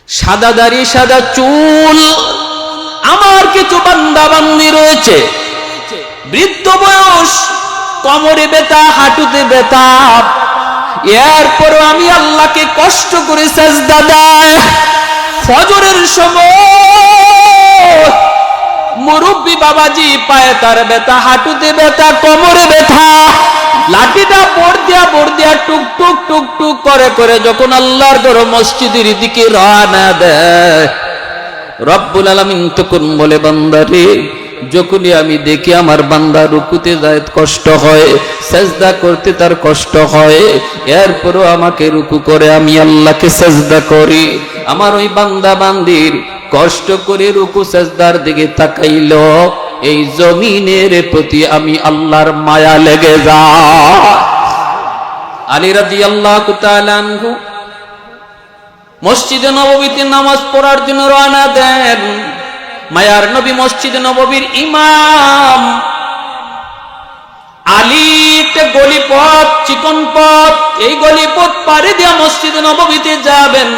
সাদা দাড়ি সাদা চুল। আমার কিছু বান্দা বান্দি রয়েছে বৃদ্ধ বয়স, কোমরে ব্যথা, হাঁটুতে ব্যথা, এরপরও আমি আল্লাহকে কষ্ট করে সাজদা দেয়। ফজরের সময় মুরব্বী বাবাজি পায়ে তার ব্যথা, হাঁটুতে ব্যথা, কোমরে ব্যথা, লাঠিটা বড় দিয়া টুক টুক টুক টুক করে করে যখন আল্লাহর ঘর মসজিদের দিকে রওনা দেয়, রব্বুল আলামিন তখন বলে, বান্দারে, যখনই আমি দেখি আমার বান্দা রুকুতে যায় কষ্ট হয়, সাজদা করতে তার কষ্ট হয়, এরপরও আমাকে রুকু করে আমি আল্লাহকে সাজদা করি, আমার ওই বান্দা বান্দির কষ্ট করে রুকু সাজদার দিকে তাকাইল, এই জমিনের প্রতি আমি আল্লাহর মায়া লেগে যায়। আলী রাদিয়াল্লাহু তাআলা আনহু মসজিদে নববীতে নামাজ পড়ার জন্য রওনা দেন। মায়ার নবী মসজিদে নববীর ইমাম। আলী একটা গলিপথ, চিকন পথ, এই গলিপথ পাড়ি দিয়ে মসজিদে নববীতে যাবেন।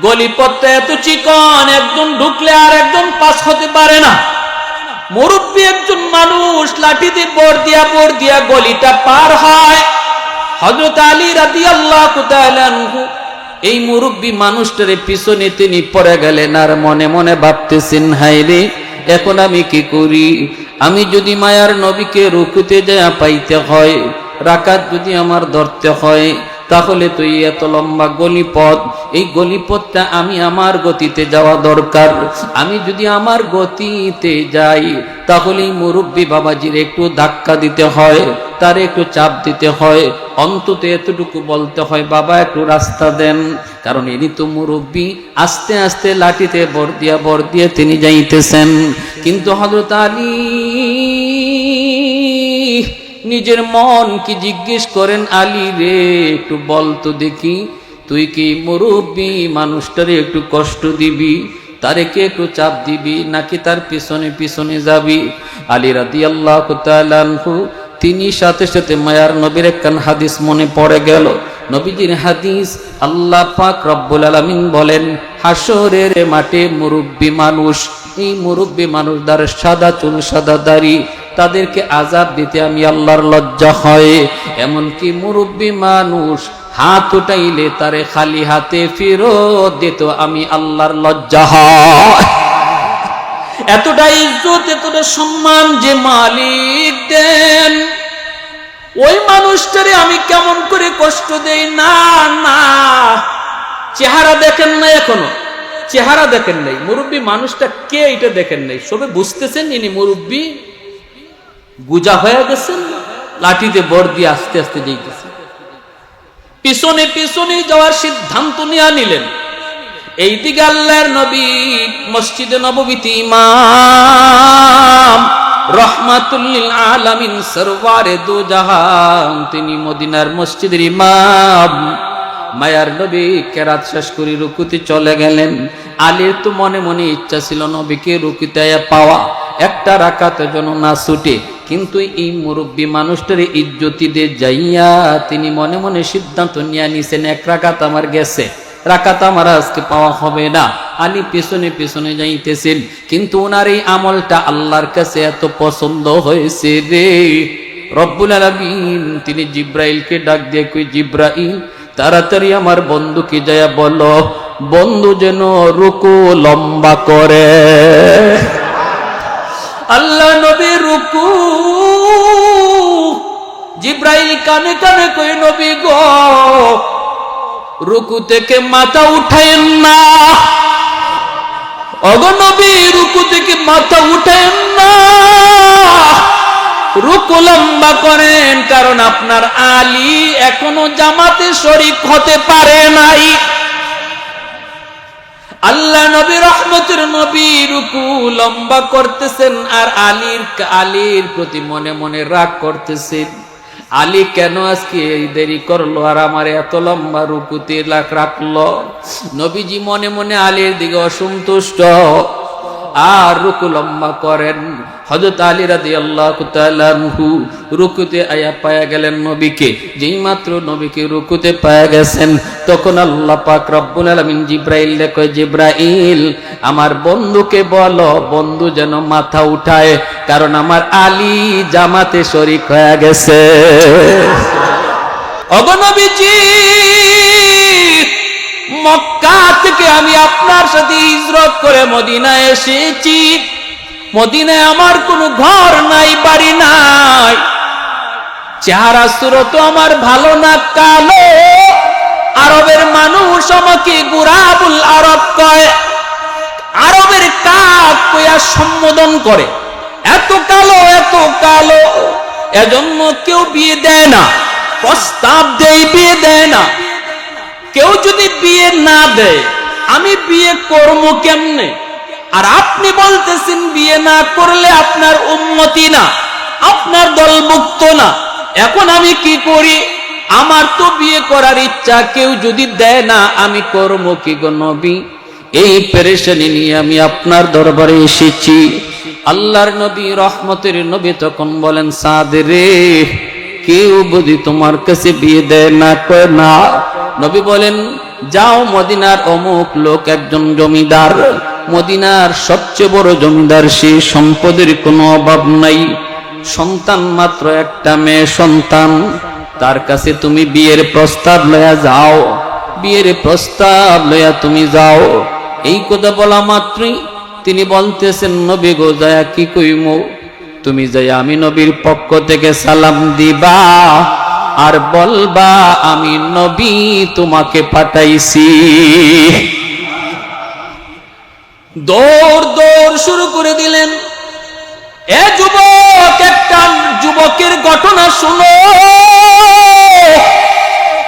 গলিপথটা এত চিকন, একজন ঢুকলে আর একজন পাস হতে পারে না। মুরব্বী একজন মানুষ লাঠিতে বর দিয়া গলিটা পার হয়। হযরত আলী রাদিয়াল্লাহু তাআলা আনহু এই মুরব্বী মানুষটারে পিছনে তিনি পড়ে গেলেন, আর মনে মনে ভাবতেছেন, হায়রে, এখন আমি কি করি? আমি যদি মায়ার নবীকে রুকুতে যায় পাইতে হয়, রাকাত যদি আমার ধরতে হয়, তাহলে তো এত লম্বা গলিপথ, এই গলিপথটা আমি আমার গতিতে যাওয়া দরকার। আমি যদি আমার গতিতে যাই, তাহলে এই মুরব্বী বাবাজির একটু ধাক্কা দিতে হয়, তার একটু চাপ দিতে হয়, অন্তত এতটুকু বলতে হয়, বাবা একটু রাস্তা দেন, কারণ ইনি তো মুরব্বী। আস্তে আস্তে লাঠিতে বর দিয়ে তিনি যাইতেছেন। কিন্তু হযরত আলী নিজের মন কি জিজ্ঞেস করেন, আলী রে, একটু বল তো দেখি, তুই কি মুরব্বী মানুষটারে একটু কষ্ট দিবি, তারে কি একটু চাপ দিবি, নাকি তার পিছনে পিছনে যাবি? আলী রাদিয়াল্লাহু তাআলা আনহু তিনি সাথে সাথে মায়ার নবীর একখান হাদিস মনে পড়ে গেল। নবীজির হাদিস, আল্লাহ পাক রব্বুল আলামিন বলেন, হাসরের মাঠে মুরব্বী মানুষ, এই মুরব্বী মানুষদের সাদা চুল সাদা দাড়ি, তাদেরকে আযাব দিতে আমি আল্লাহর লজ্জা হয়। এমনকি মুরব্বী মানুষ হাত উঠাইলে তারে খালি হাতে ফেরত দিত আমি আল্লাহর লজ্জা হয়। এতটা ইজ্জত, এতটা সম্মান যে মালিক দেন, ওই মানুষটারে আমি কেমন করে কষ্ট দেই? না না, চেহারা দেখেন না, এখনো চেহারা দেখেন নাই, মুরব্বী মানুষটা কে এটা দেখেন নাই, সবে বুঝতেছেন ইনি মুরব্বী, গুজা হয়ে গেছেন, লাঠিতে বর দিয়ে আস্তে আস্তে যাইতেছেন। পিছনে পিছনে যাওয়ার সিদ্ধান্ত নিয়ে নিলেন। এইদিকে আল্লাহর নবী মসজিদে নববীতে ইমাম, রহমাতুল লিল আলামিন, সরওয়ারে দু জাহান, তিনি মদিনার মসজিদের ইমাম। মায়ার নবী কেরাত শেষ করে রুকুতে চলে গেলেন। আলীর তো মনে মনে ইচ্ছা ছিল নবীকে রুকুতে পাওয়া, একটা রাকাতের জন্য না ছুটে, কিন্তু এই মুরব্বী মানুষটার ইজ্জতি দিয়ে যাইয়া তিনি মনে মনে সিদ্ধান্ত নিয়ে নিছেন, এক রাকাত আমার গেছে, রাকাত আমার আজকে পাওয়া হবে না। আলী পিছনে পিছনে যাইতেছেন, কিন্তু ওনার এই আমলটা আল্লাহর কাছে এত পছন্দ হয়েছে রে, রব্বুল আলামিন তিনি জিব্রাইলকে ডাক দিয়ে কই, জিব্রাইল, তাড়াতাড়ি আমার বন্ধুকে যায়া বলো, বন্ধু যেন রুকু লম্বা করে। আল্লাহ নবী রুকু, জিব্রাইল কানে কানে কই, নবী গো, রুকু থেকে মাথা উঠায়েন না, ওগো নবী, রুকু থেকে মাথা উঠায়েন না, রুকু লম্বা করেন, কারণ আপনার আলী এখনো জামাতে শরীক হতে পারে নাই। আল্লাহ নবী রহমতের নবী রুকু লম্বা করতেছেন, আর আলীর প্রতি মনে মনে রাগ করতেছেন, আলী কেন আজকে এই দেরি করলো আর আমার এত লম্বা রুকুতে রাখলো। নবীজি মনে মনে আলীর দিকে অসন্তুষ্ট। আর রুকু লম্বা করেন। হযরত আলী রাদিয়াল্লাহু তাআলা আনহু রুকুতে আয়া পায়া গেলেন নবীকে। যেই মাত্র নবীকে রুকুতে পায়া গেছেন, তখন আল্লাহ পাক রব্বুল আলামিন জিব্রাইল কয়, জিব্রাইল আমার বন্ধুকে বলো বন্ধু যেন মাথা উঠায়, কারণ আমার আলী জামাতে শরীক হয়ে গেছে। ওগো নবীজি, মক্কা থেকে আমি আপনার সাথে হিজরত করে মদিনায় এসেছি। মদিনায় আমার কোনো ঘর নাই, বাড়ি নাই, চেহারা সুরত আমার ভালো না, কালো। আরবের মানুষ আমাকে গুরাবুল আরব কয়, আরবের কাক কইয়া সম্বোধন করে। এত কালো, এত কালো, এজন্য কেউ বিয়ে দেয় না, প্রস্তাব দেয় বিয়ে দেয় না। কেউ যদি বিয়ে না দেয় আমি বিয়ে করব কেমনে? আর আপনি বলতেছেন বিয়ে না করলে আপনার উম্মতি না, আপনার দলভুক্ত না। এখন আমি কি করি? আমার তো বিয়ে করার ইচ্ছা, কেউ যদি দেয় না আমি করব কি গো নবী? এই পেরেশানি নিয়ে আমি আপনার দরবারে এসেছি। আল্লাহর নবী, রহমতের নবী তখন বলেন, সাদ রে, কেউ যদি তোমার কাছে বিয়ে দেয় না, কয় না। নবী বলেন, যাও, মদিনার অমুক লোক একজন জমিদার, মদিনার সবচেয়ে বড় জমিদার, সে সম্পদের কোনো অভাব নাই, সন্তান মাত্র একটা মেয়ে সন্তান, তার কাছে তুমি বিয়ের প্রস্তাব লয়া যাও, বিয়ের প্রস্তাব লয়া তুমি যাও। এই কথা বলা মাত্রই তিনি বলতেছেন, নবী গো, যায়া কি কইমু? তুমি যাই আমি নবীর পক্ষ থেকে সালাম দিবা আর বলবা আমি নবী তোমাকে পাঠাইছি। দৌড় দৌড় শুরু করে দিলেন। এ যুবক, একটা যুবকের ঘটনা শুনো।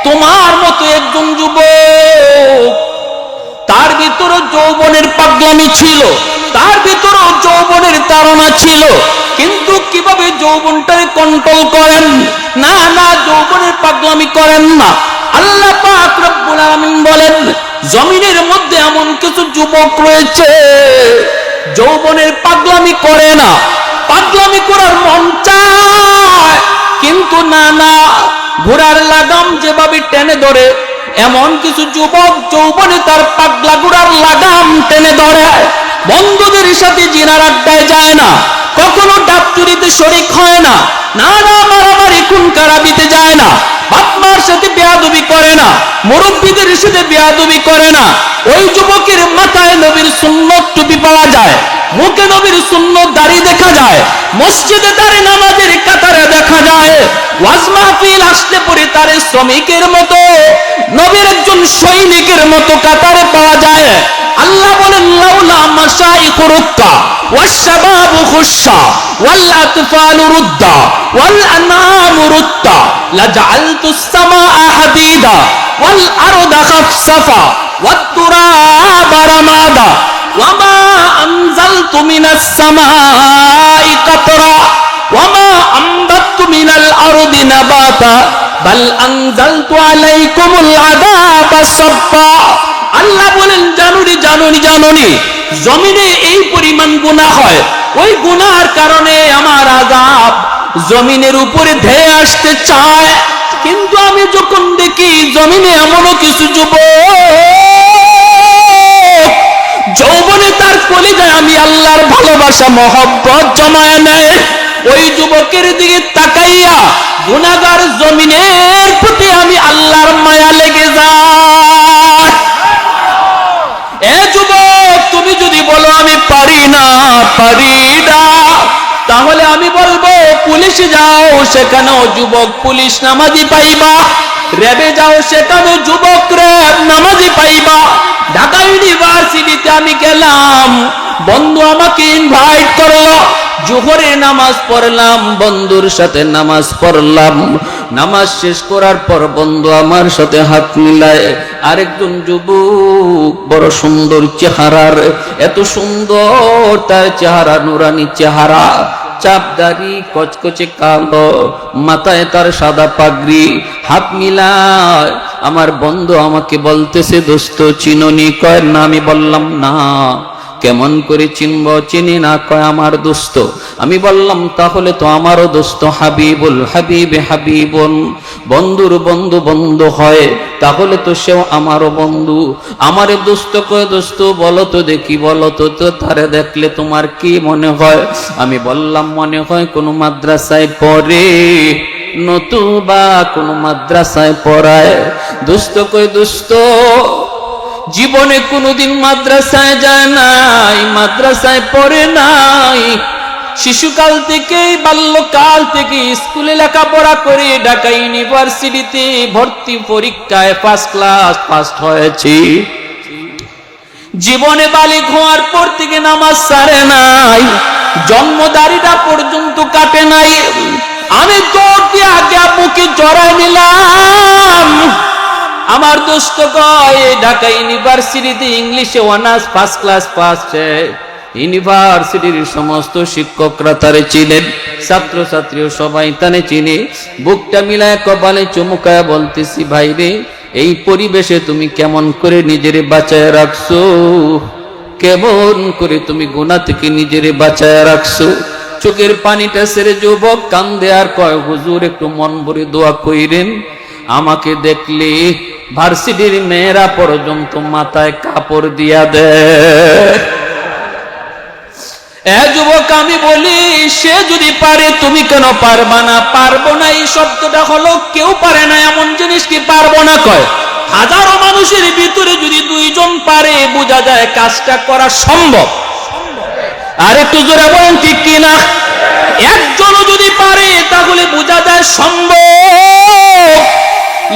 তোমার মতো একজন যুবক, তার ভিতরে যৌবনের পাগলামি ছিল, তার ভিতরে যৌবনের তাড়না ছিল, কিন্তু কিভাবে যৌবনটাকে কন্ট্রোল করেন? না না, যৌবনের পাগলামি করেন না। আল্লাহ পাক রব্বুল আলামিন বলেন, জমিনের মধ্যে এমন কিছু যুবক রয়েছে যৌবনের পাগলামি করে না, পাগলামি করার মন চায়, কিন্তু না না, ঘোড়ার লাগাম যেভাবে টেনে ধরে, এমন কিছু যুবক যৌবনে তার পাগলা ঘোড়ার লাগাম টেনে ধরে। বন্ধুদের সাথে জিনার আড্ডায় যায় না, কখনো ডাব চুরিতে শরীক হয় না, না না, মারামারি খুন খারাপিতে যায় না, বাপ-মার সাথে বেয়াদবি করে না, মুরব্বীদের সাথে বেয়াদবি করে না। ওই যুবকের মাথায় নবীর সুন্নত টুপি পাওয়া যায়, মুখে নবীর সুন্নত দাড়ি দেখা যায়, মসজিদে তারে নামাজের কাতারে দেখা যায়। ওয়াজ মাহফিল আসলে পরে তারে শ্রমিকের মতো, নবীর একজন সৈনিকের মতো কাতারে পাওয়া যায়। আল্লাহ বলেন, লাউলা মাশাইখু রুক্কা ওয়াশ-শাবাবু খুশশা ওয়াল আতফালু রুদ্দা ওয়াল আনামু রুত্তা লাজআলতুস সামাআ হাদিদা ওয়াল আরদা খাফসাফা ওয়াত তুরাবা রামাদা ওয়ামা আনজালতু মিনাস সামাই কাতরা ওয়ামা আমবাততু মিনাল আরদি নাবাতা বাল আনজালতু আলাইকুমুল আযাবা সাব্বা। আল্লাহ বলেন, জানুনি জানুনি জানুনি, জমিনে এই পরিমাণ গুনাহ হয়, ওই গুনাহর কারণে আমার আযাব জমিনের উপরে ধেয়ে আসতে চায়। কিন্তু আমি যখন দেখি জমিনে এমনও কিছু যুবক যৌবনে তার কলিজায় আমি আল্লাহর ভালোবাসা মহব্বত জমায় নেয়, ওই যুবকের দিকে তাকাইয়া গুনাহগার জমিনের প্রতি আমি আল্লাহর মায়া লেগে যায়। এ যুবক, তুমি যদি বলো আমি পারি না, পারি না, তাহলে আমি বলবো পুলিশে যাও, সেখানেও যুবক পুলিশ নামাজি পাইবা। র্যাবে যাও, সেখানেও যুবক র্যাব নামাজি পাইবা। ঢাকা ইউনিভার্সিটিতে আমি গেলাম, বন্ধু আমাকে ইনভাইট করলো, জোহরের নামাজ পড়লাম, বন্ধুর সাথে নামাজ পড়লাম। নামাজ শেষ করার পর বন্ধু আমার সাথে হাত মিলায়। আরেকজন যুবক, বড় সুন্দর চেহারার, এত সুন্দর তার চেহারা, নুরানি চেহারা, চাপদারি, কচকচে কালো, মাথায় তার সাদা পাগড়ি, হাত মিলায়। আমার বন্ধু আমাকে বলতেছে, দোস্ত চিননি? কয় না। আমি বললাম না। কেমন করে চিনব? চিনি না। কয় আমার দোস্ত। আমি বললাম তাহলে তো আমারও দোস্ত হাবিবুল হাবিবে হাবিবুন, বন্ধুর বন্ধু বন্ধু হয়, তাহলে তো সেও আমারও বন্ধু। আমারে দোস্ত কয় দোস্ত বলো তো দেখি, বলো তো তারে দেখলে তোমার কি মনে হয়? আমি বললাম মনে হয় কোনো মাদ্রাসায় পড়ে, নতুবা কোনো মাদ্রাসায় পড়ায়। দোস্ত কয় দোস্ত জীবনে কোনোদিন মাদ্রাসায় যায় নাই, মাদ্রাসায় পড়ে নাই, শিশুকাল থেকে বাল্যকাল থেকে স্কুলে লেখাপড়া করে ঢাকা ইউনিভার্সিটিতে ভর্তি পরীক্ষায় ফার্স্ট ক্লাস ফার্স্ট হয়েছি। জীবনে বালিক হওয়ার পর থেকে নামাজ ছাড়ে নাই, জন্মদারিটা পর্যন্ত কাটে নাই। আমি দৌড় দিয়ে আগে আব্বুকে জড়াই নিলাম। আমার দোস্ত কয় ঢাকা ইউনিভার্সিটিতে ইংলিশে অনার্স ফার্স্ট ক্লাস পাস। ইউনিভার্সিটির সমস্ত শিক্ষকরা তারে চিনেন, ছাত্রছাত্রীও সবাই তানে চিনে। বুকটা মিলায় কপালে চুমুকায় বলতেছি ভাই রে, এই পরিবেশে তুমি কেমন করে নিজেরে বাঁচায় রাখছো? কেমন করে তুমি গুনাহ থেকে নিজেরে বাঁচায় রাখছো? চোখের পানিটা ছেড়ে যুবক কান্দে আর কয় হুজুর একটু মন ভরে দোয়া কইরেন। আমাকে দেখলে ভার্সিটির মেয়েরা পর্যন্ত মাথায় কাপড় দিয়া দেয়। যুবক আমি বলি সে যদি পারে তুমি কেন পারবা না? পারবো না এই শব্দটা হলো কেউ পারে না এমন জিনিস কি পারবো না কয়? হাজারো মানুষের ভিতরে যদি দুইজন পারে বোঝা যায় কাজটা করা সম্ভব। আর একটু জোরে বলেন ঠিক কিনা? একজনও যদি পারে তাহলে বোঝা যায় সম্ভব।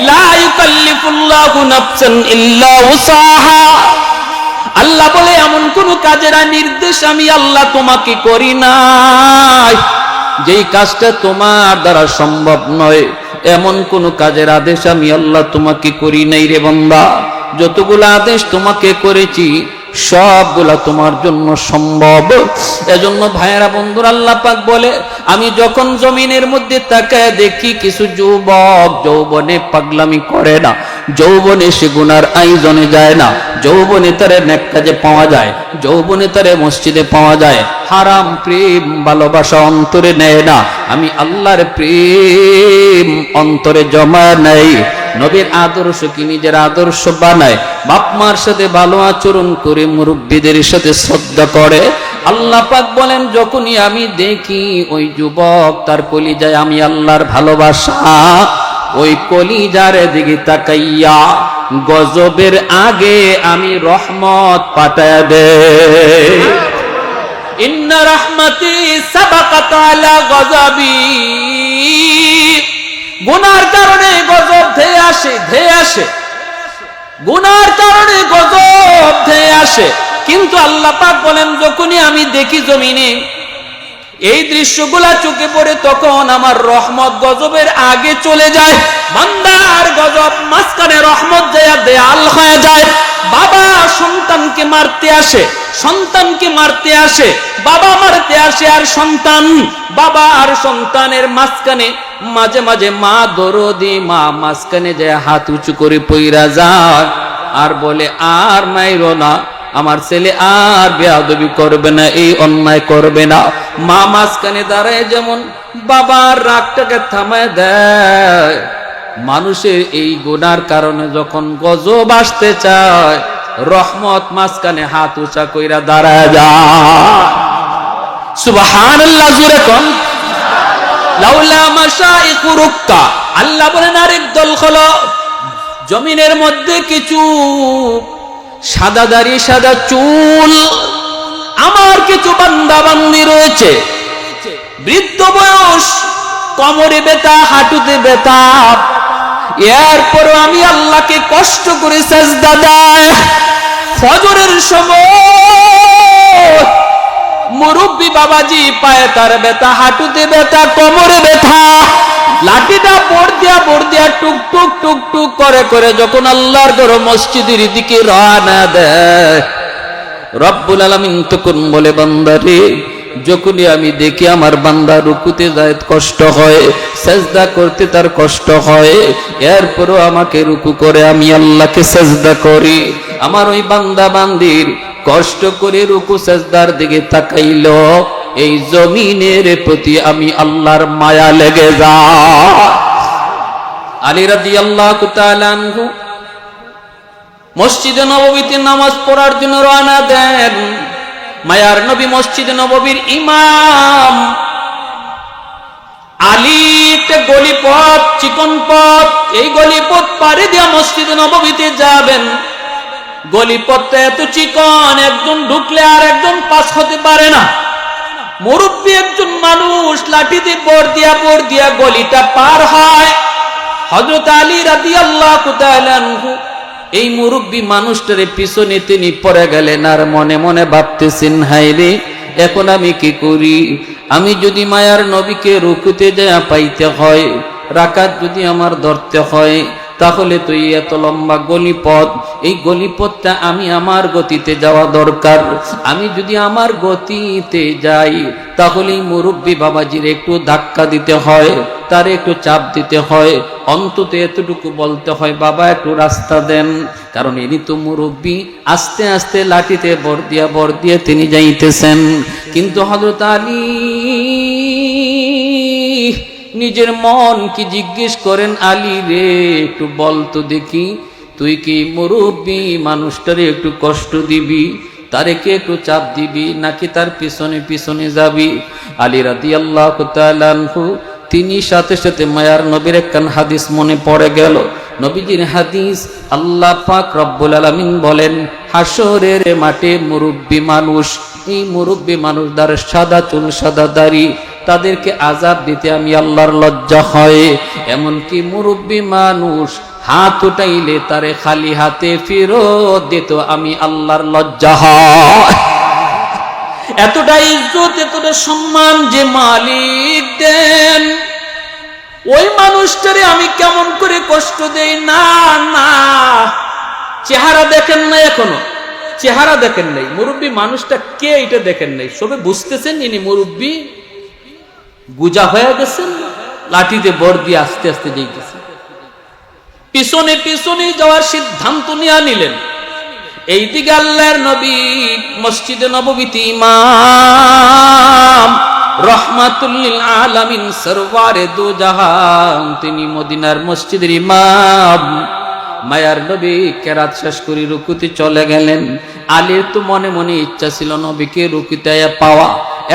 লা ইউকাল্লিফুল্লাহু নাফসান ইল্লা উসাহা। আল্লাহ বলে এমন কোন কাজের নির্দেশ আমি আল্লাহ তোমাকে করি নাই যেই কাজটা তোমার দ্বারা সম্ভব নয়। এমন কোন কাজের আদেশ আমি আল্লাহ তোমাকে করি নাই রে বান্দা। যতগুলো আদেশ তোমাকে করেছি সবগুলা তোমার জন্য সম্ভব। এজন্য ভাইয়েরা বন্ধুরা আল্লাহ পাক বলে আমি যখন জমিনের মধ্যে তাকায় দেখি কিছু যুবক যৌবনে পাগলামি করে না, যৌবনে সে গুনার আয়োজনে যায় না, যৌবনে তারে নেক কাজে পাওয়া যায়, যৌবনে তারে মসজিদে পাওয়া যায়, হারাম প্রেম ভালোবাসা অন্তরে নেয় না, আমি আল্লাহর প্রেম অন্তরে জমা নেই, নবীর আদর্শ কি নিজের আদর্শ বানায়, বাপ মার সাথে ভালো আচরণ করে, মুরব্বীদের সাথে শ্রদ্ধা করে। আল্লাহ পাক বলেন যখনই আমি দেখি ওই যুবক তার কলিজায় আমি আল্লাহর ভালোবাসা, ওই কলিজার দিকে তাকাইয়া গজবের আগে আমি রহমত পাঠায় দেই। ইন্না রাহমাতি সাবাকাত আলা গজবি। গুনার কারণে গজব ধেয়ে আসে, ধেয়ে আসে, গুনার কারণে গজব ধেয়ে আসে। কিন্তু আল্লাহ পাক বলেন যখনই আমি দেখি জমিনে এই দৃশ্যগুলা চোখে পড়ে তখন আমার রহমত গজবের আগে চলে যায়। বান্দার গজব মাঝখানে রহমত যায় দেয়াল হয়ে যায়। বাবা সন্তানকে মারতে আসে, সন্তানকে মারতে আসে, বাবা মারতে আসে, আর সন্তান, বাবা আর সন্তানের মাঝখানে মাঝে মাঝে মা দরদি মা মাঝখানে যায় হাত উঁচু করে পইরা যায় আর বলে আর মাইরো না, আমার ছেলে আর বেয়াদবি করবে না, এই অন্যায় করবে না। মা মাঝখানে দাঁড়ায় যেমন বাবার রাগটাকে থামায় দেয়। মানুষের এই গুনার কারণে যখন গজব আসতে চায় রহমত মাঝখানে হাত উঁচা কইরা দাঁড়ায় যায়। সুবহানাল্লাহ, জোরে কোন লাউলা মাশাইখু রুক্কা। আল্লাহ বলেন আরেক দল হলো জমিনের মধ্যে কিছু সাদা দাড়ি সাদা চুল আমার কিছু বান্দা বান্দি রয়েছে, বৃদ্ধ বয়স, কোমরে ব্যথা, হাঁটুতে ব্যথা, এরপর আমি আল্লাহকে কষ্ট করে সাজদা দেয়। ফজরের সময় মুরব্বী বাবাজি পায়ে তার ব্যথা, হাঁটুতে ব্যথা, কোমরে ব্যথা, লাঠিটা বড় দিয়া টুক টুক টুক টুক করে করে যখন আল্লাহর ঘর মসজিদের দিকে রওনা দেয়, রব্বুল আলামিন তখন বলে বান্দারে যখনই আমি দেখি আমার বান্দা রুকুতে যায় কষ্ট হয়, সেজদা করতে তার কষ্ট হয়, এরপরও আমাকে রুকু করে আমি আল্লাহকে সেজদা করি, আমার ওই বান্দা বান্দির কষ্ট করে রুকু সাজদার দিকে তাকাইল, এই জমিনের প্রতি আমি আল্লাহর মায়া লেগে যায়। আলী রাদিয়াল্লাহু তাআলা আনহু মসজিদে নববীতে নামাজ পড়ার জন্য রওনা দেন। মায়ার নবী মসজিদে নববীর ইমাম। আলী একটা গলিপথ, চিকন পথ, এই গলিপথ পাড়ি দিয়ে মসজিদে নববীতে যাবেন। গলিপথটা এত চিকন, একজন ঢুকলে আর একজন পাস হতে পারে না। মুরব্বী একজন মানুষ লাঠিতে বর দিয়া গলিটা পার হয়। হযরত আলী রাদিয়াল্লাহু তাআলা আনহু এই মুরব্বী মানুষটারে পিছনে তিনি পড়ে গেলেন, আর মনে মনে ভাবতেছেন, হায় রে, এখন আমি কি করি? আমি যদি মায়ার নবীকে রুকুতে যায় পাইতে হয়, রাকাত যদি আমার ধরতে হয়, তাহলে তো এত লম্বা গলিপথ, এই গলিপথটা আমি আমার গতিতে যাওয়া দরকার। আমি যদি আমার গতিতে যাই, তাহলে মুরব্বী বাবাজির একটু ধাক্কা দিতে হয়, তার একটু চাপ দিতে হয়, অন্তত এতটুকু বলতে হয়, বাবা একটু রাস্তা দেন। কারণ ইনি তো মুরব্বী, আস্তে আস্তে লাঠিতে বর দিয়ে তিনি যাইতেছেন। কিন্তু হযরত আলী নিজের মন কি জিজ্ঞেস করেন, আলী রে, একটু বলতো দেখি, তুই কি মুরব্বী মানুষটারে একটু কষ্ট দিবি, তারে কি একটু চাপ দিবি, নাকি তার পিছনে পিছনে যাবি? আলী রাদিয়াল্লাহু তাআলা আনহু তিনি সাথে সাথে মায়ার নবীর একখান হাদিস মনে পড়ে গেল। নবীজির হাদিস, আল্লাহ পাক রব্বুল আলামিন বলেন, হাসরের মাঠে মুরব্বী মানুষ, এই মুরব্বী মানুষ যার সাদা চুল সাদা দাড়ি, তাদেরকে আযাব দিতে আমি আল্লাহর লজ্জা হয়। এমনকি মুরব্বী মানুষ হাত উঠাইলে তারে খালি হাতে ফেরত দিত আমি আল্লাহর লজ্জা হয়। এতটা ইজ্জত, এতটা সম্মান যে মালিক দেন, ওই মানুষটারে আমি কেমন করে কষ্ট দেই? না না, চেহারা দেখেন নাই, এখনো চেহারা দেখেন নাই, মুরব্বী মানুষটা কে এটা দেখেন নাই, সবে বুঝতেছেন ইনি মুরব্বী, গুজা হয়ে গেছেন, লাঠিতে বর দিয়ে আস্তে আস্তে যাইতেছেন। পিছনে পিছনে যাওয়ার সিদ্ধান্ত নিয়ে নিলেন। এইদিকে আল্লাহর নবী মসজিদে নববীতে ইমাম, রহমাতুল লিল আলামিন, সরওয়ারে দু জাহান, তিনি মদিনার মসজিদের ইমাম। মায়ার নবী কেরাত শেষ করে রুকুতে চলে গেলেন। আলীর তো মনে মনে ইচ্ছা ছিল নবীকে রুকুতে পাওয়া,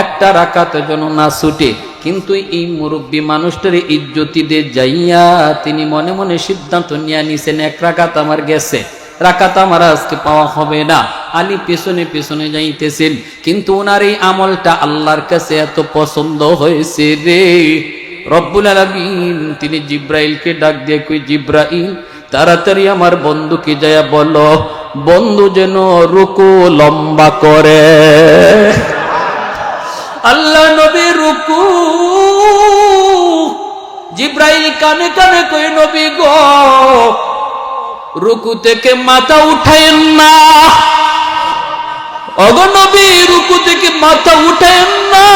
একটা রাকাতের জন্য না ছুটে। কিন্তু এই মুরব্বী মানুষটার ইজ্জতি দিয়ে যাইয়া তিনি মনে মনে সিদ্ধান্ত নিয়ে নিছেন, এক রাকাত আমার গেছে, রাকাত আমার আজকে পাওয়া হবে না। আলী পেছনে পেছনে যাইতেছেন, কিন্তু ওনার এই আমলটা আল্লাহর কাছে এত পছন্দ হয়েছে রে, রব্বুল আলামিন তিনি জিব্রাইলকে ডাক দিয়ে কই, জিব্রাইল তাড়াতাড়ি আমার বন্ধুকে যায়া বলো, বন্ধু যেন রুকু লম্বা করে। আল্লাহ নবী রুকু, জিব্রাইল কানে কানে কই, নবী গো, রুকু থেকে মাথা উঠায়েন না, ওগো নবী, রুকু থেকে মাথা উঠায়েন না,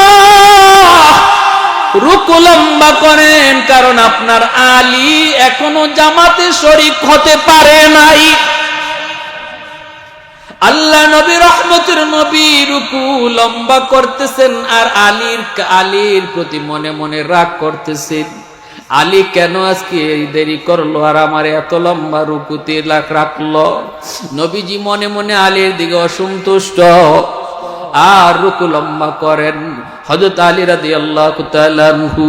রুকু লম্বা করেন, কারণ আপনার আলী এখনো জামাতে শরীক হতে পারে নাই। আল্লাহ নবী রহমতের নবী রুকু লম্বা করতেছেন, আর আলীর প্রতি মনে মনে রাগ করতেছেন, আলী কেন আজকে দেরি করলো আর আমার এত লম্বা রুকুতে রাখলো। নবীজি মনে মনে আলীর দিকে অসন্তুষ্ট, আর রুকু লম্বা করেন। হযরত আলী রাদিয়াল্লাহু তাআলা আনহু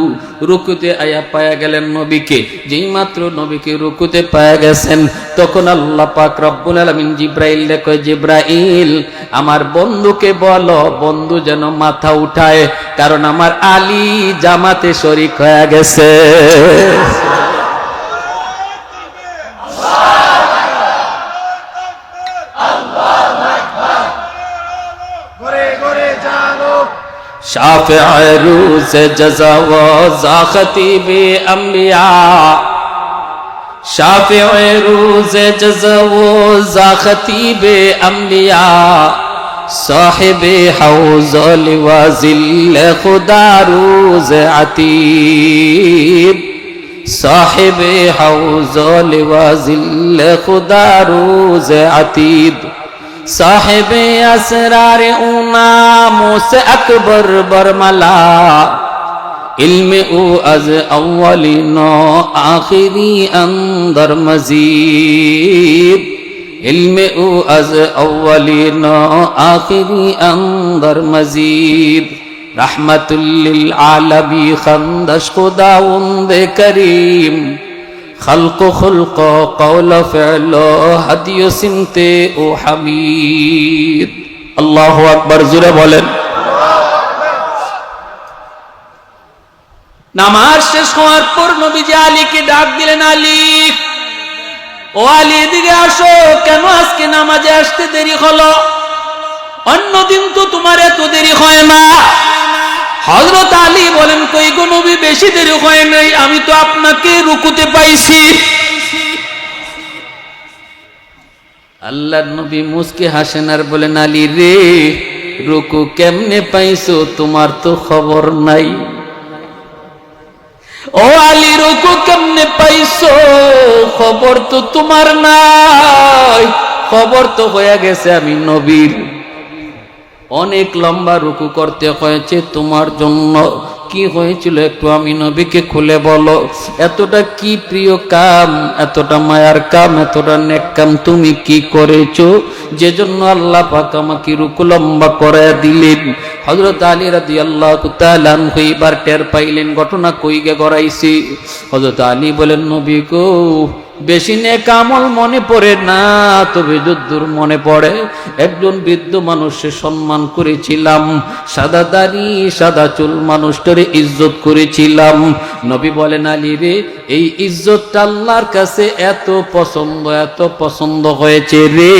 রুকুতে আয়া পায়া গেলেন নবীকে। যেই মাত্র নবীকে রুকুতে পায়া গেছেন, তখন আল্লাহ পাক রব্বুল আলামিন জিব্রাইলকে কয়, জিব্রাইল আমার বন্ধুকে বলো, বন্ধু যেন মাথা উঠায়, কারণ আমার আলী জামাতে শরীক হয়ে গেছে। शाफ़िअ रूज़ जज़ा व ज़ा ख़तीब अंबिया, शाफ़िअ रूज़ जज़ा व ज़ा ख़तीब अंबिया, साहिब हौज़ व ज़िल खुदा रूज़ अतीब, साहिब हौज़ व ज़िल खुदा रूज़ अतीब। साहिबे असरार उनामों से अकबर बरमला इल्म उ अज अव्वलिनो आखिरी अंदर मजीद इल्म उ अज अव्वलिनो आखिरी अंदर मजीद रहमतुल्लिल आलमी खंदश खुदावंदे करीम खल्को खुल्को कौलो फ़िअलो हदियो सिमते ओ हमीद। अल्लाहु अकबर, जुरे बोलेन। নামাজ শেষ হওয়ার পর নবীজি আলীকে ডাক দিলেন, আলী, ও আলী, এদিকে আসো। কেন আজকে নামাজে আসতে দেরি হলো? অন্যদিন তো তোমার এত দেরি হয় না। হযরত আলী বলেন, কই গো নবী, বেশি দেরি হয় নাই, আমি তো আপনাকে রুকুতে পাইছি। আল্লাহর নবী মুস্কি হাসেন আর বলেন, আলী রে, রুকু কেমনে পাইছো, তোমার তো খবর নাই। ও আলী, রুকু কেমনে পাইছো, খবর তো তোমার নাই। খবর তো হয়ে গেছে আমি নবীর। অনেক লম্বা রুকু করতে হয়েছে তোমার জন্য। কি হয়েছিল একটু আমি নবীকে খুলে বলো। এতটা কি প্রিয় কাম, এতটা মায়ার কাম, এতটা নেক কাম তুমি কি করেছো যে জন্য আল্লাহ পাক আমাকে রুকু লম্বা করে দিলেন? হযরত আলী রাদিয়াল্লাহু তাআলা আনহু এবার টের পাইলেন ঘটনা কই গে গড়াইছি। হযরত আলী বলেন, নবী গো, বেশি নেক আমল মনে পড়ে না, তবে যদ্দূর মনে পড়ে একজন বৃদ্ধ মানুষের সম্মান করেছিলাম, সাদা দাড়ি সাদা চুল মানুষটারে ইজ্জত করেছিলাম। নবী বলেন, আলী রে, এই ইজ্জতটা আল্লাহর কাছে এত পছন্দ হয়েছে রে,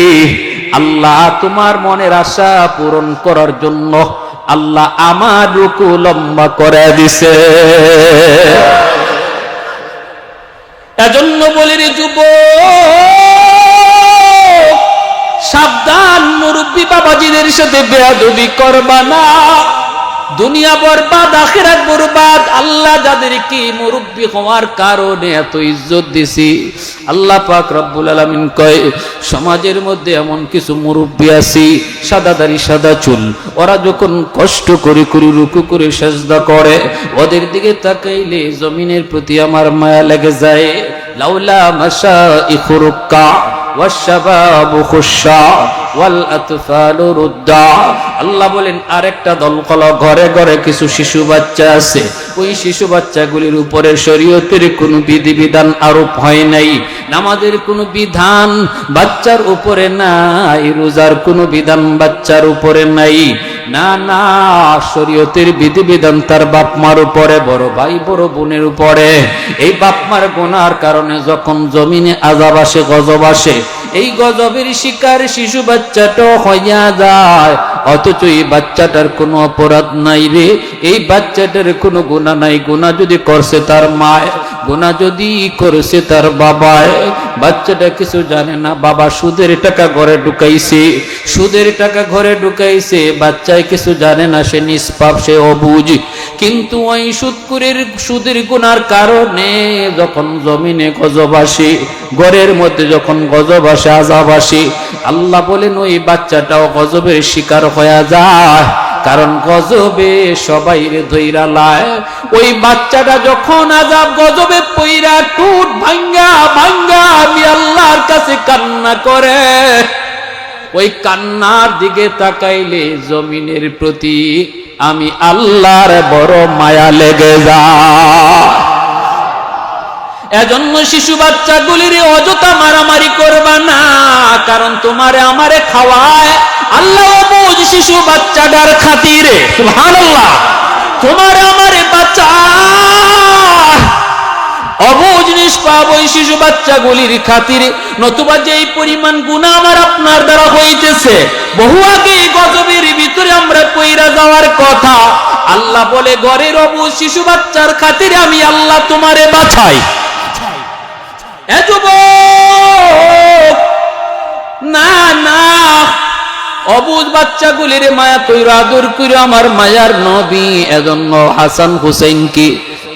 আল্লাহ তোমার মনের আশা পূরণ করার জন্য আল্লাহ আমার রুকু লম্বা করে দিছে। এজন্য বলি রে যুবক, সাবধান, মুরব্বী বাবাজিদের সাথে বেয়াদবি করবা না। দুনিয়া বরবাদ, আখিরাত বরবাদ। আল্লাহ যাদেরকে মুরব্বী হওয়ার কারণে এত ইজ্জত দিছি, আল্লাহ পাক রব্বুল আলামিন কয়, সমাজের মধ্যে এমন কিছু মুরব্বী আছে, সাদা দাড়ি সাদা চুল, ওরা যখন কষ্ট করে করে রুকু করে সিজদা করে, ওদের দিকে তাকাইলে জমিনের প্রতি আমার মায়া লেগে যায়। লাউলা মাশাইখুর রুক্কা ওয়াশশাবাবু খুশশা ওয়াল আতফালু রুদ্দা। আল্লাহ বলেন, আরেকটা দল হলো ঘরে ঘরে কিছু শিশু বাচ্চা আছে, ওই শিশু বাচ্চাগুলির উপরে শরীয়তের কোনো বিধিবিধান আরোপ হয় নাই, নামাজের কোনো বিধান বাচ্চার উপরে নাই, রোজার কোনো বিধান বাচ্চার উপরে নাই। না না, শরীয়তের বিধিবিধান তার বাপ মার উপরে, বড় ভাই বড় বোনের উপরে। এই বাপ মার গুনার কারণে যখন জমিনে আযাব আসে, গজব আসে, এই গজবের শিকার শিশু বাচ্চাটা হইয়া যায়, অথচ এই বাচ্চাটার কোনো অপরাধ নাই রে, এই বাচ্চাটার কোনো গুনাহ নাই। গুনাহ যদি করছে তার মায়, গুনাহ যদি করেছে তার বাবায়। বাচ্চাটা কিছু জানে না, বাবা সুদের টাকা ঘরে ঢুকাইছে, সুদের টাকা ঘরে ঢুকাইছে, বাচ্চায় কিছু জানে না, সে নিষ্পাপ, সে অবুঝ। কিন্তু ওই সুদের গুনার কারণে যখন জমিনে গজব আসে, ঘরের মধ্যে যখন গজব আসে, আযাব আসে, আল্লাহ বলেন ওই বাচ্চাটাও গজবের শিকার হয়ে যায়, কারণ গজবে সবাই ধইরা লায়। ওই বাচ্চাটা যখন আযাব গজবে পইরা টুট ভাঙ্গা ভাঙ্গা আমি আল্লাহর কাছে কান্না করে, ওই কান্নার দিকে তাকাইলে জমিনের প্রতি আমি আল্লাহর বড় মায়া লেগে যায়। এজন্য শিশু বাচ্চাগুলির অযথা মারামারি করবা না, কারণ তোমারে আমারে খাওয়ায় আল্লাহ অবুঝ শিশু বাচ্চাটার খাতিরে। সুবহানাল্লাহ, তোমারে আমারে বাঁচায় অবুঝ নিষ্পাপ ওই শিশু বাচ্চাগুলির খাতিরে। নতুবা যেই পরিমাণ গুনাহ আমার আপনার দ্বারা হইতেছে, বহু আগে গজবের ভিতরে আমরা পইরা যাওয়ার কথা। আল্লাহ বলে, ঘরের অবুঝ শিশু বাচ্চার খাতিরে আমি আল্লাহ তোমারে বাঁচাই। এ যুবক, না না, অবুঝ বাচ্চাগুলির মায়া কইরা আদর কইরা আমার মায়ার নবী। এজন্য হাসান হুসাইনকে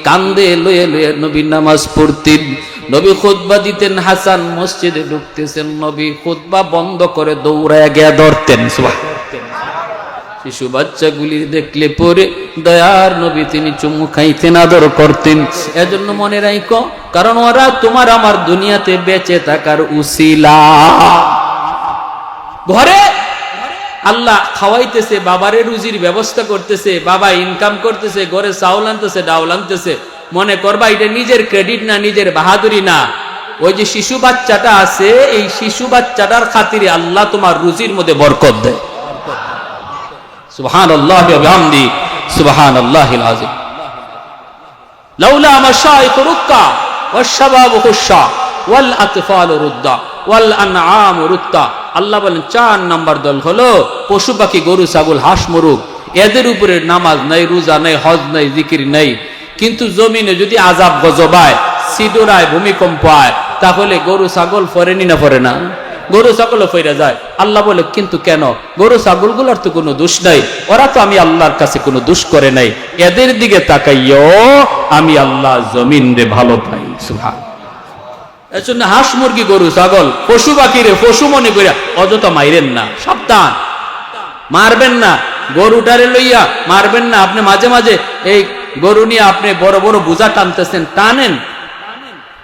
কান্দে লয়ে লয়ে নবী নামাজ পড়তেন। নবী খুতবা দিতেন, হাসান মসজিদে ঢুকতেছেন, নবী খুতবা বন্ধ করে দৌড়ায় গিয়ে ধরতেন। শিশু বাচ্চাগুলি দেখলে পরে দয়ার নবী তিনি চুমু খাইতেন, আদর করতেন। এজন্য মনে রাখো, কারণ ওরা তোমার আমার দুনিয়াতে বেঁচে থাকার উসিলা। ঘরে আল্লাহ খাওয়াইতেছে, বাবারে রুজির ব্যবস্থা করতেছে, বাবা ইনকাম করতেছে, ঘরে চাউল আনতেছে, ডাউল আনতেছে, মনে করবা এটা নিজের ক্রেডিট না, নিজের বাহাদুরি না। ওই যে শিশু বাচ্চাটা আছে, এই শিশু বাচ্চাটার খাতিরে আল্লাহ তোমার রুজির মধ্যে বরকত দেয়। সুবহানাল্লাহি ওয়া বিহামদি, সুবহানাল্লাহিল আযীম। লাউলা মাশাইখ রুক্কা ওয়াশ শাবাবু খুশা ওয়াল আতফালু রুদ্দা ওয়াল আনআমু রুত্তা। আল্লাহ বলেন 4 নাম্বার দল হলো পশু পাখি, গরু ছাগল, হাঁস মুরগ। এদের উপরে নামাজ নাই, রোজা নাই, হজ নাই, জিকির নাই। কিন্তু জমিনে যদি আযাব গজব হয়, সিডোরায় ভূমিকম্প হয়, তাহলে গরু ছাগল ফরেনি না ফরে না? গরু ছাগলও ফিরে যায়। আল্লাহ বলে কিন্তু কেন? গরু ছাগলগুলোর তো কোনো দোষ নাই, ওরা তো আমি আল্লাহর কাছে কোনো দোষ করে নাই। এদের দিকে তাকাইও আমি আল্লাহ জমিন রে ভালো পাই। সুবহান। এর জন্য হাঁস মুরগি, গরু ছাগল, পশু পাখি রে পশু মনে করিয়া অযথা মাইরেন না, সাবধান, মারবেন না। গরুটারে লইয়া মারবেন না। আপনি মাঝে মাঝে এই গরু নিয়ে আপনি বড় বড় বোঝা টানতেছেন, টানেন।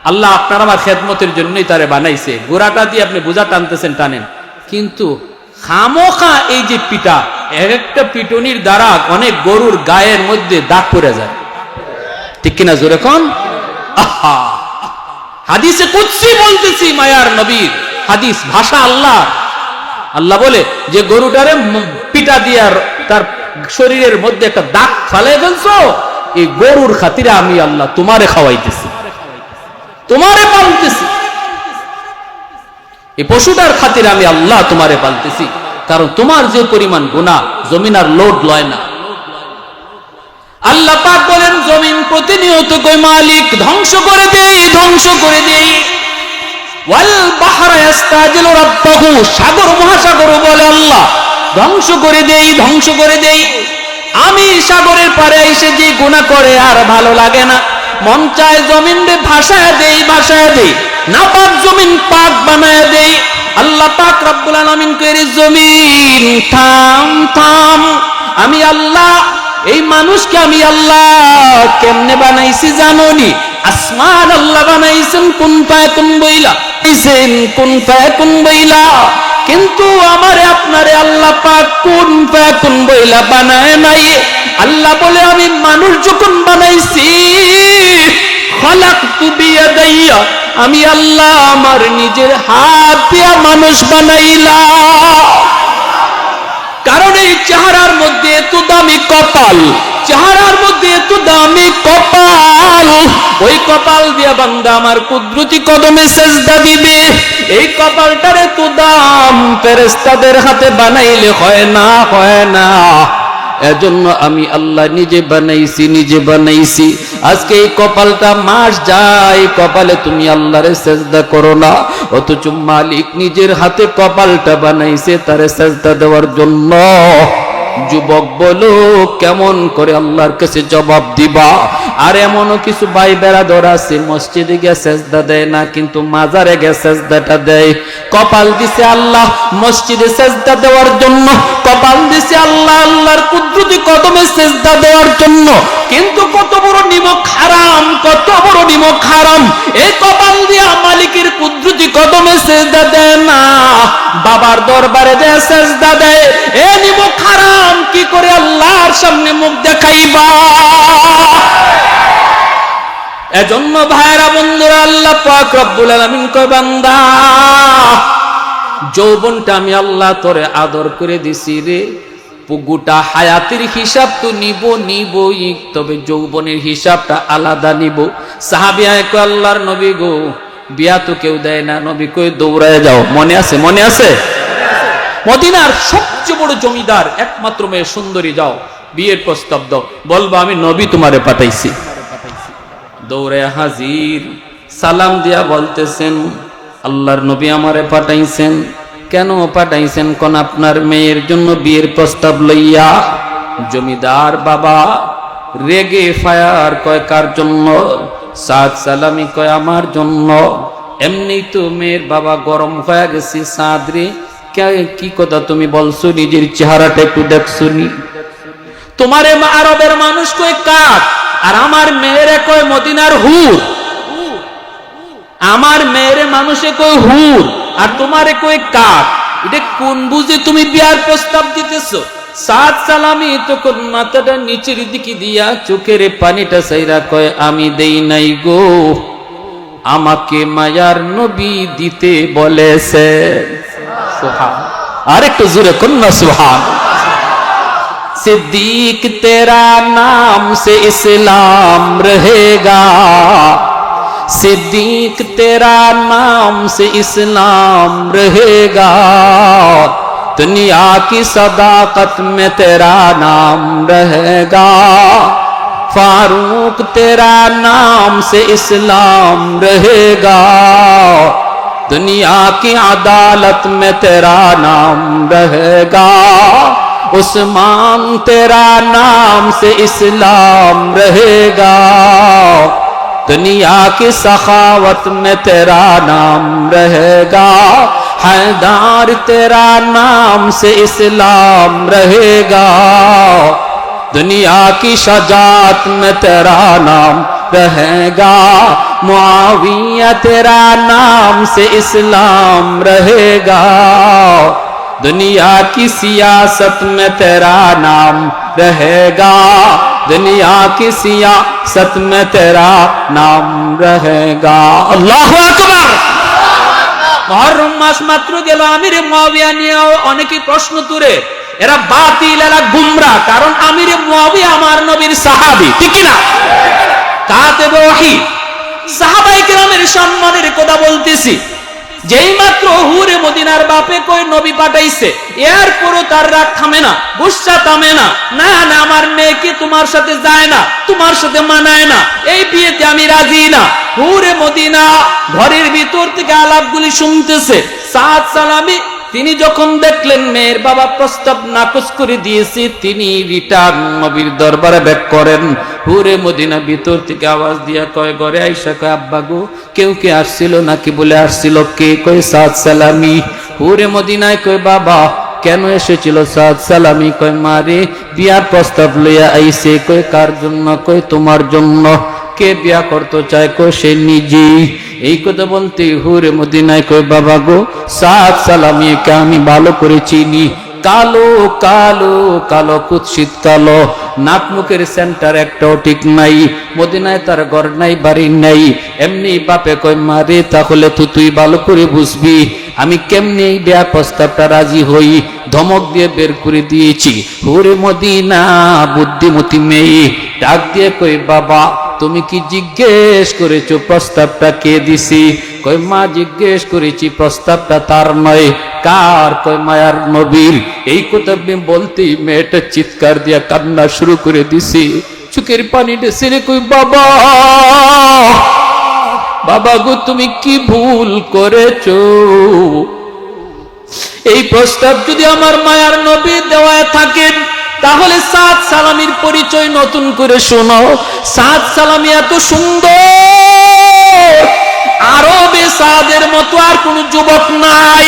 আল্লাহ আপনার আমার খেদমতের জন্যই তারে বানাইছে। গোড়াটা দিয়ে আপনি বোঝা টানতেছেন, টানেন। কিন্তু খামোখা এই যে পিটা, একটা পিটনির দ্বারা অনেক গরুর গায়ের মধ্যে দাগ পড়ে যায়, ঠিক কিনা? জোরে কোন? আহা, হাদিসে কুদসি বলতেছি, মায়ার নবীর হাদিস, ভাষা আল্লাহ। আল্লাহ বলে যে গরুটারে পিটা দিয়ে তার শরীরের মধ্যে একটা দাগ ফালাই ফেলছো, এই গরুর খাতিরে আমি আল্লাহ তোমারে খাওয়াইতেছি, তোমারে পালতেছি। এই পশুটার খাতিরে আমি আল্লাহ তোমারে পালতেছি, কারণ তোমার যে পরিমাণ গুনাহ জমিন আর লোড লয় না। আল্লাহ পাক বলেন জমিন প্রতিনিয়ত কই মালিক ধ্বংস করে দেই, ধ্বংস করে দেই। ওয়াল বাহরা ইস্তাজিলু রাব্বাহু, সাগর মহাসাগর বলে আল্লাহ ধ্বংস করে দেই, ধ্বংস করে দেই। আমি সাগরের পারে এসে যে গুনাহ করে আর ভালো লাগে না, মন চায় জমিন রে ভাসায় দেই, ভাসায় দেই, নাপাক জমিন পাক বানায় দেই। আল্লাহ পাক রব্বুল আলামিন কইরে জমিন থাম থাম, আমি আল্লাহ এই মানুষকে আমি আল্লাহ কেমনে বানাইছি জানোনি? আসমান আল্লাহ বানাইছেন কুন ফায়াকুন বইলা, কুন ফায়াকুন বইলা। কিন্তু আমারে আপনারে আল্লাহ পাক কুন ফায়াকুন বইলা বানায় নাই। আল্লাহ বলে আমি মানুষ যখন বানাইছি, খালাকতু বিয়াদাইয়া, আমি আল্লাহ আমার নিজের হাত দিয়া মানুষ বানাইলাম। কারণ এই চেহারার মধ্যে এত দামি কপাল, চেহারার মধ্যে এত দামি কপাল, ওই কপাল দিয়া বান্দা আমার কুদরতি কদমে সেজদা দিবে। এই কপালটার এত দাম ফেরেশতাদের হাতে বানাইলে হয় না, হয় না। এজন্য আমি আল্লাহ নিজে বানাইছি, নিজে বানাইছি। আজকে এই কপালটা মাস যায়, কপালে তুমি আল্লাহরে সেজদা করো না, অথচ মালিক নিজের হাতে কপালটা বানাইছে তারে সেজদা দেওয়ার জন্য। যুবক বলো কেমন করে আল্লাহর কাছে জবাব দিবা? আর এমনও কিছু ভাই বেড়াদর আছে মসজিদে গিয়ে সেজদা দেয় না, কিন্তু মাজারে গিয়ে সেজদাটা দেয়। কপাল দিছে আল্লাহ মসজিদে সেজদা দেওয়ার জন্য, কপাল দিছে আল্লাহ আল্লাহর কুদরতি কদমে সেজদা দেওয়ার জন্য, কিন্তু কত বড় নিমক হারাম, কত বড় নিমক হারাম। এই কপাল দিয়া মালিকের কুদরতি কদমে সেজদা দেয় না, বাবার দরবারে দেয় সেজদা দেয়। এ নিমক হারাম, কি করে আল্লাহর সামনে মুখ দেখাইবা? এজন্য ভাইরা বন্ধুরা, আল্লাহ পাক রব্বুল আলামিন কয় বান্দা যৌবনটা আমি আল্লাহ তোরে আদর করে দিছি রে, গোটা হায়াতের হিসাব তো নিবই, তবে যৌবনের হিসাবটা আলাদা নিব। সাহাবিয়ায়ে কয় আল্লাহর নবী গো, বিয়া তো কেউ দেয় না, নবী কয় দৌড়ায় যাও। মনে আছে? মনে আছে? মদিনার সবচেয়ে বড় জমিদার একমাত্র মেয়ে সুন্দরী, যাও বিয়ের প্রস্তাব দাও। বলবা আমি নবী তোমারে পাঠাইছি। দৌড়ে হাজির, সালাম দিয়া বলতেছেন আল্লাহর নবী আমারে পাঠাইছেন। কেন পাঠাইছেন? কোন আপনার মেয়ের জন্য বিয়ের প্রস্তাব লইয়া। জমিদার বাবা রেগে ফায়ার কয় কার জন্য? সাদ সালামি কয় আমার জন্য। এমনি তো মেয়ের বাবা গরম হয়ে গেছে, সাদ রে কি কথা তুমি বলছো, নিজের চেহারাটা একটু দেখছো নি? তোমারে আরবের মানুষ কয় কাক, আর আমার মেয়েরে কয় মদিনার হুর। আমার মেয়েরে মানুষে কয় হুর, আর তোমারে কয় কাক। এটা কোন বুঝে তুমি বিয়ার প্রস্তাব দিতেছো? সাদ সালামি তখন মাথাটা নিচের দিকে দিয়া চোখের পানিটা সাইরা কয় আমি দেই নাই গো, আমাকে মায়ার নবী দিতে বলেছে। সুবহান, আর একটু জোরে কন্যা সুবহান। सिद्दीक तेरा नाम से इस्लाम रहेगा, सिद्दीक तेरा नाम से इस्लाम रहेगा, दुनिया की सदाकत में तेरा नाम रहेगा, फारूक तेरा नाम से इस्लाम रहेगा, दुनिया की अदालत में तेरा नाम रहेगा, उस्मान तेरा नाम से इस्लाम रहेगा, दुनिया की सखावत में तेरा नाम रहेगा, हैदर तेरा नाम से इस्लाम रहेगा, दुनिया की शजात में तेरा नाम रहेगा, मुआविया तेरा नाम से इस्लाम रहेगा, दुनिया की सियासत में तेरा नाम रहेगा, दुनिया की सियासत में तेरा नाम रहेगा। আল্লাহু আকবার। মুহররম মাস মাত্র গেল, আমিরে মুয়াবিয়া নিয়ে অনেকেই প্রশ্ন তুলে, এরা বাতিল, এরা গুমরাহ। কারণ আমিরে মুয়াবিয়া আমার নবীর সাহাবী, ঠিক কি না? কাতেবে ওহী, সাহাবায়ে কেরামের সম্মানের কথা বলতেছি। যেই মাত্র হুরে মদিনার বাপে কই নবী পাঠাইছে, এরপরও তার রাগ থামে না, গুসা থামে না। না না, আমার মেয়েকে তোমার সাথে যায় না, তোমার সাথে মানায় না, এই বিয়েতে আমি রাজি না। হুরে মদিনা ঘরের ভিতর থেকে আলাপগুলি শুনতেছে। সাদ সালামি তিনি যখন দেখলেন মেয়ের বাবা প্রস্তাব নাকচ করে দিয়েছে, তিনি রিটার্ন নবীর দরবারে ব্যাক করেন। হুরে মদিনা ভিতর থেকে আওয়াজ দিয়া কয়, ঘরে আইসা কয়, আব্বা গো কেউ কে আসছিল নাকি? বলে আসছিল। কে? কয় সাদ সালামি। হুরে মদিনায় কয়, বাবা কেন এসেছিল? সাদ সালামি কয়, মারে বিয়ার প্রস্তাব লইয়া আইছে। কয় কার জন্য? কয় তোমার জন্য। কে বিয়া করতে চায়? কয় সে নিজেই। এই কথা বলতে হুরে মদিনায় কয়, বাবা গো সাদ সালামিকে আমি ভালো করে চিনি, কালো কালো কালো কুৎসিত কালো, নাক মুখের সেন্টার একটাও ঠিক নাই, মদিনায় তার ঘর নাই, বাড়ি নাই। এমনি বাপে কয়, মারে তাহলে তো তুই ভালো করে বুঝবি আমি কেমনি এই বিয়া প্রস্তাবটা রাজি হই। ধমক দিয়ে বের করে দিয়েছি। হুরে মদিনা বুদ্ধিমতী মেয়ে ডাক দিয়ে কই, বাবা তুমি কি জিজ্ঞেস করেছো প্রস্তাবটা কে দিছি? কই মা জিজ্ঞেস করেছি, প্রস্তাবটা তার নয়। কার? কই মায়ার নবীর। এই কথা বলতেই মেয়েটা চিৎকার দিয়া কান্না শুরু করে দিছি, চোখের পানিটা ছেড়ে কই, বাবা বাবা গো তুমি কি ভুল করেছো? এই প্রস্তাব যদি আমার মায়ার নবী দেওয়া থাকেন তাহলে সাদ সালামির পরিচয় নতুন করে শোনো। সাদ সালামি এত সুন্দর, আরবে সাদের মতো আর কোন যুবক নাই।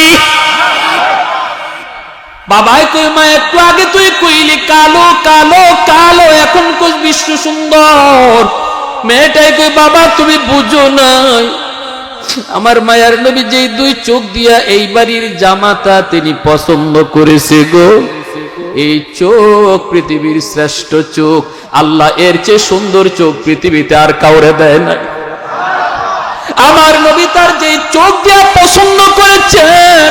বাবাই কই, মা একটু আগে তুই কইলি কালো কালো কালো, এখন কই বিশ্ব সুন্দর। মেয়েটাই কই, বাবা তুমি বুঝো নাই, আমার মায়ার নবী যেই দুই চোখ দিয়া এই বাড়ির জামাতা তিনি পছন্দ করেছে গো, এই চোখ পৃথিবীর শ্রেষ্ঠ চোখ। আল্লাহ এর চেয়ে সুন্দর চোখ পৃথিবীতে আর কাউরে দেয় নাই। আমার নবী তার যে চোখ দিয়া পছন্দ করেছেন,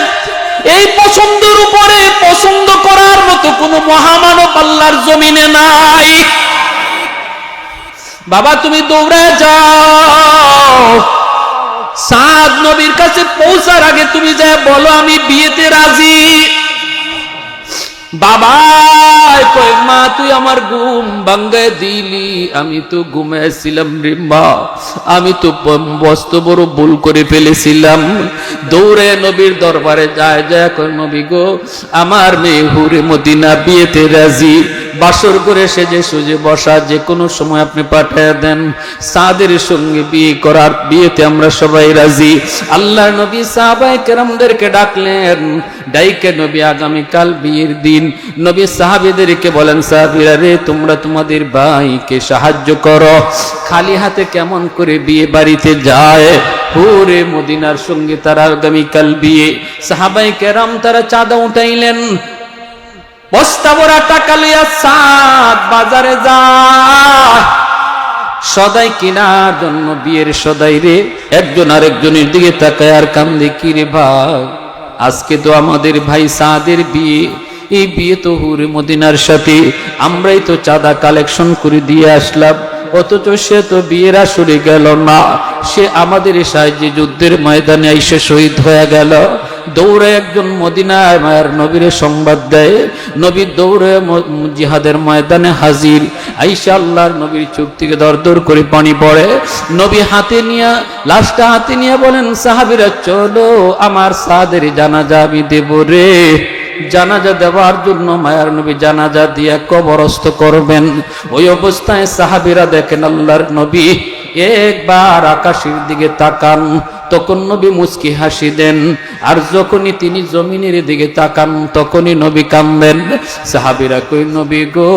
এই পছন্দের উপরে পছন্দ করার মতো কোন মহামানব আল্লাহর জমিনে নাই। বাবা তুমি দৌড়ে যাও, সাদ নবীর কাছে পৌঁছার আগে তুমি যা বলো আমি বিয়েতে রাজি। বাবা কই, মা তুই আমার ঘুম ভাঙ্গায় দিলি, আমি তো ঘুমাইছিলাম রে মা, আমি তো বস্ত বড় ভুল করে ফেলেছিলাম। দৌড়ে নবীর দরবারে যায়, যায় কই, নবী গো আমার মেয়ে হুরে মদিনা বিয়েতে রাজি। বাসর করে সেজে সুজে বসা, যে কোনো সময় আপনি পাঠিয়ে দেন। সাদের সঙ্গে বিয়ে করার, বিয়েতে আমরা সবাই রাজি। আল্লাহর নবী সাহাবায়ে কেরামদেরকে ডাকলেন, ডাইকে নবী আগামীকাল বিয়ের দিন নবী সাহাবীদেরকে বলেন, সাহাবীরা রে, তোমরা তোমাদের ভাইকে সাহায্য করো। খালি হাতে কেমন করে বিয়ে বাড়িতে যায়? হুরে মদিনার সঙ্গে তারা আগামীকাল বিয়ে। সাহাবায়ে কেরাম তারা চাঁদা উঠাইলেন, বস্তা ভরা টাকা লইয়া সাদ বাজারে যায় সদাই কেনার জন্য, বিয়ের সদাই রে। একজন আরেকজনের দিকে তাকায় আর কান্দে, কি রে ভাই, আজকে তো আমাদের ভাই সাদের বিয়ে, এই বিয়ে তো হুরে মদিনার সাথে, আমরাই তো চাঁদা কালেকশন করে দিয়ে আসলাম, অথচ সে তো বিয়ের আসরে গেল না, সে আমাদের সাহায্যে যুদ্ধের ময়দানে এসে শহীদ হয়ে গেল। দৌড়ে একজন মদিনায় মায়ের নবীরে সংবাদ দেয়, নবী দৌড়ে জিহাদের ময়দানে হাজির। আয়েশা আল্লাহর নবীর চোখ থেকে দরদর করে পানি পড়ে। নবী হাতে নিয়ে, লাশটা হাতে নিয়ে বলেন, সাহাবীরা চলো আমার সাদের জানাজা আমি দেব রে। জানাজা দেওয়ার জন্য মায়ার নবী জানাজা দিয়ে কবরস্থ করবেন। ওই অবস্থায় সাহাবীরা দেখেন আল্লাহর নবী একবার আকাশের দিকে তাকান, তখন নবী মুচকি হাসি দেন, আর যখনই তিনি জমিনের দিকে তাকান তখনই নবী কাঁদেন। সাহাবীরা কই, নবী গো,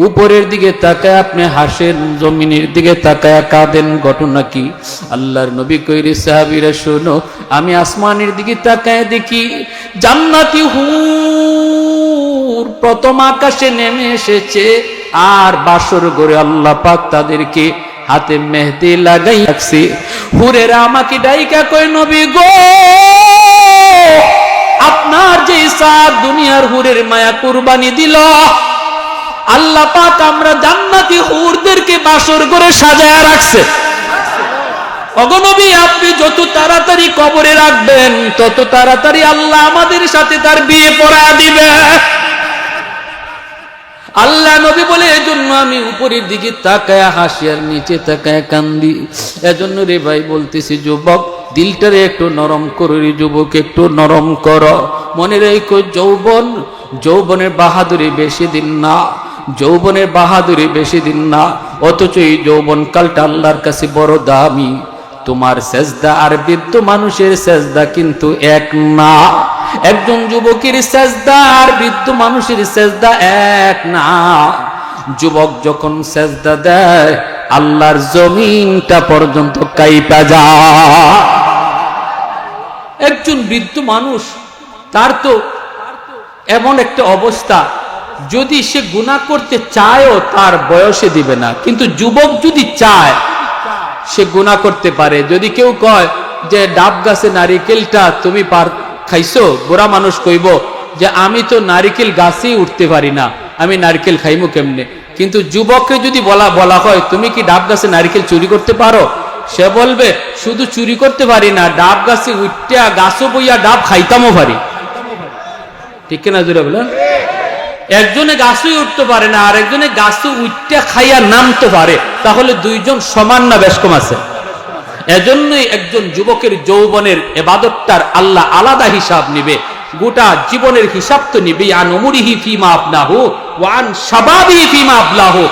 উপরের দিকে তাকায় আপনি হাসেন, জমিনের দিকে তাকায় কাঁদেন, ঘটনা কি? আল্লাহর নবী কই, রে সাহাবীরা শোনো, আমি আসমানের দিকে তাকায় দেখি জান্নাতি হুর প্রথম আকাশে নেমে এসেছে, আর বাসর ঘরে আল্লাহ পাক তাদেরকে হাতে মেহেদি লাগাই রাখছে। হুরেরা আমাকে ডাইকা কই, নবী গো, আপনার যে সাদ দুনিয়ার হুরের মায়া কুরবানি দিল, আল্লাহ পাক আমরা জান্নাতি হুরদেরকে বাসর ঘরে সাজায়া রাখছে। ওগো নবী, আপনি যত তাড়াতাড়ি কবরে রাখবেন তত তাড়াতাড়ি আল্লাহ আমাদের সাথে তার বিয়ে পড়া দিবে। আল্লাহ নবী বলে, এজন্য আমি উপরের দিকে তাকায় হাসি আর নিচে তাকায় কান্দি। এজন্য রে ভাই বলতেছি, যুবক দিলটারে একটু নরম করো রে যুবক, একটু নরম করো। মনে রেখো, যৌবন, যৌবনের বাহাদুরি বেশি দিন না, যৌবনের বাহাদুরি বেশি দিন না, অথচ এই যৌবন কালটা আল্লাহর কাছে বড় দামি। তোমার সেজদা আর বৃদ্ধ মানুষের সেজদা কিন্তু এক না। একজন যুবকের সেজদা আর বৃদ্ধ মানুষের সেজদা এক না। যুবক যখন সেজদা দেয় আল্লাহর জমিনটা পর্যন্ত কাইপা যায়। একজন বৃদ্ধ মানুষ, তার তো এমন একটা অবস্থা, যদি সে গুনাহ করতে চায়ও তার বয়সে দিবে না, কিন্তু যুবক যদি চায় সে গুনাহ করতে পারে। যদি কেউ কয় যে ডাব গাছে নারিকেলটা তুমি খাইছো, বুড়া মানুষ কইব যে আমি তো নারিকেল গাছেই উঠতে পারি না, আমি নারিকেল খাইমু কেমনে? কিন্তু যুবককে যদি বলা হয় তুমি কি ডাব গাছে নারিকেল চুরি করতে পারো, সে বলবে শুধু চুরি করতে পারি না, ডাব গাছে উঠতে গাছও বইয়া ডাব খাইতামও পারি। ঠিক কিনা জুড়ে বলেন? একজনে গাছই উঠতে পারে না, আর একজনে গাছে উঠতে খাইয়া নামতে পারে, তাহলে দুইজন সমান না বেশ কম আছে? এজন্যই একজন যুবকের যৌবনের ইবাদতটার আল্লাহ আলাদা হিসাব নিবে, গোটা জীবনের হিসাব তো নিবে। আন উমরিহি ফিমা আবনাহু ওয়া আন শাবাবিহি ফিমা আবলাহু।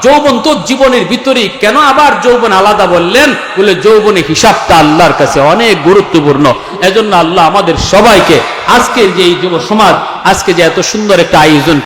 যৌবন তো জীবনের ভিতরেই, কেন আবার যৌবন আলাদা বললেন? বলে যৌবনের হিসাবটা আল্লাহর কাছে অনেক গুরুত্বপূর্ণ। এজন্য আল্লাহ আমাদের সবাইকে আজকের যে যুব সমাজ, আজকে যে এত সুন্দর একটা আয়োজন